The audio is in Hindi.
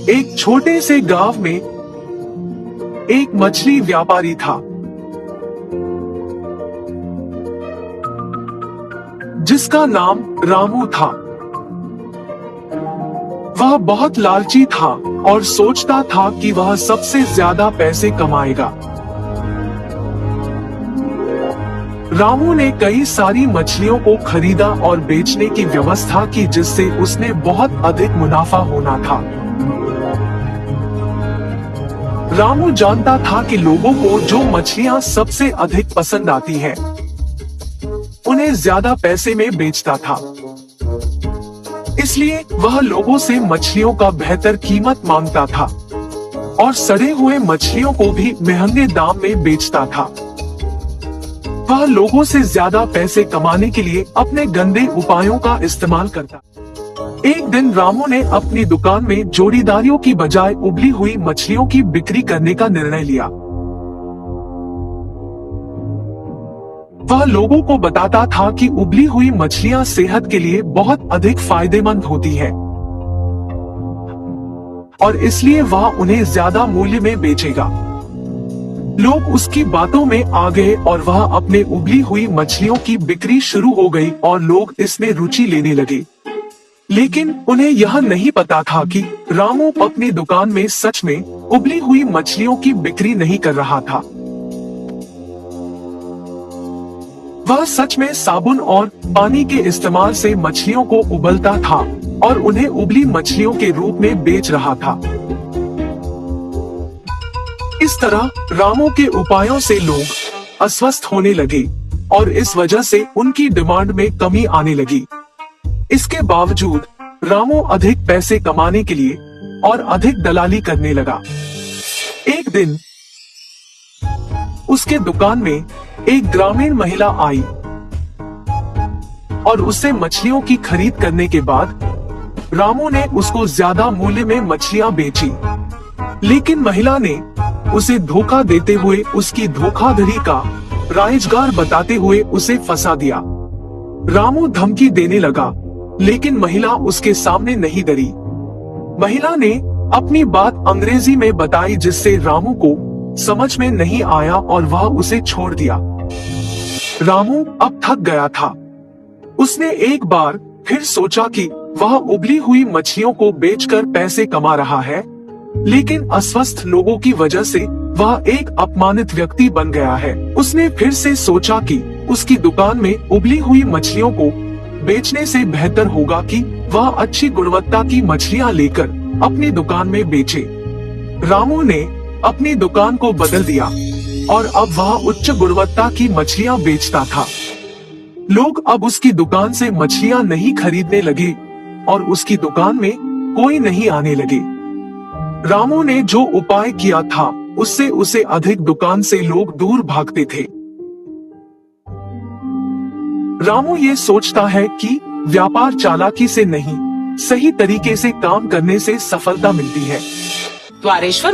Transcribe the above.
एक छोटे से गांव में एक मछली व्यापारी था, जिसका नाम रामू था। वह बहुत लालची था और सोचता था कि वह सबसे ज्यादा पैसे कमाएगा। रामू ने कई सारी मछलियों को खरीदा और बेचने की व्यवस्था की, जिससे उसने बहुत अधिक मुनाफा होना था। रामू जानता था कि लोगों को जो मछलियां सबसे अधिक पसंद आती है, उन्हें ज्यादा पैसे में बेचता था। इसलिए वह लोगों से मछलियों का बेहतर कीमत मांगता था और सड़े हुए मछलियों को भी महंगे दाम में बेचता था। वह लोगों से ज्यादा पैसे कमाने के लिए अपने गंदे उपायों का इस्तेमाल करता। एक दिन रामू ने अपनी दुकान में जोड़ीदारियों की बजाय उबली हुई मछलियों की बिक्री करने का निर्णय लिया। वह लोगों को बताता था कि उबली हुई मछलियां सेहत के लिए बहुत अधिक फायदेमंद होती है और इसलिए वह उन्हें ज्यादा मूल्य में बेचेगा। लोग उसकी बातों में आ गए और वह अपने उबली हुई मछलियों की बिक्री शुरू हो गई और लोग इसमें रुचि लेने लगे। लेकिन उन्हें यह नहीं पता था कि रामू अपनी दुकान में सच में उबली हुई मछलियों की बिक्री नहीं कर रहा था। वह सच में साबुन और पानी के इस्तेमाल से मछलियों को उबलता था और उन्हें उबली मछलियों के रूप में बेच रहा था। इस तरह रामू के उपायों से लोग अस्वस्थ होने लगे और इस वजह से उनकी डिमांड में कमी आने लगी। इसके बावजूद रामू अधिक पैसे कमाने के लिए और अधिक दलाली करने लगा। एक दिन उसके दुकान में एक ग्रामीण महिला आई और उससे मछलियों की खरीद करने के बाद रामू ने उसको ज्यादा मूल्य में मछलियां बेची। लेकिन महिला ने उसे धोखा देते हुए उसकी धोखाधड़ी का राइजगार बताते हुए उसे फंसा दिया। रामू धमकी देने लगा, लेकिन महिला उसके सामने नहीं डरी। महिला ने अपनी बात अंग्रेजी में बताई, जिससे रामू को समझ में नहीं आया और वह उसे छोड़ दिया। रामू अब थक गया था। उसने एक बार फिर सोचा कि वह उबली हुई मछलियों को बेचकर पैसे कमा रहा है, लेकिन अस्वस्थ लोगों की वजह से वह एक अपमानित व्यक्ति बन गया है। उसने फिर से सोचा कि उसकी दुकान में उबली हुई मछलियों को बेचने से बेहतर होगा कि वह अच्छी गुणवत्ता की मछलियां लेकर अपनी दुकान में बेचे। रामू ने अपनी दुकान को बदल दिया और अब वह उच्च गुणवत्ता की मछलियां बेचता था। लोग अब उसकी दुकान से मछलियां नहीं खरीदने लगे और उसकी दुकान में कोई नहीं आने लगे। रामू ने जो उपाय किया था, उससे उसे अधिक दुकान से लोग दूर भागते थे। रामू ये सोचता है कि व्यापार चालाकी से नहीं, सही तरीके से काम करने से सफलता मिलती है। द्वारेश्वर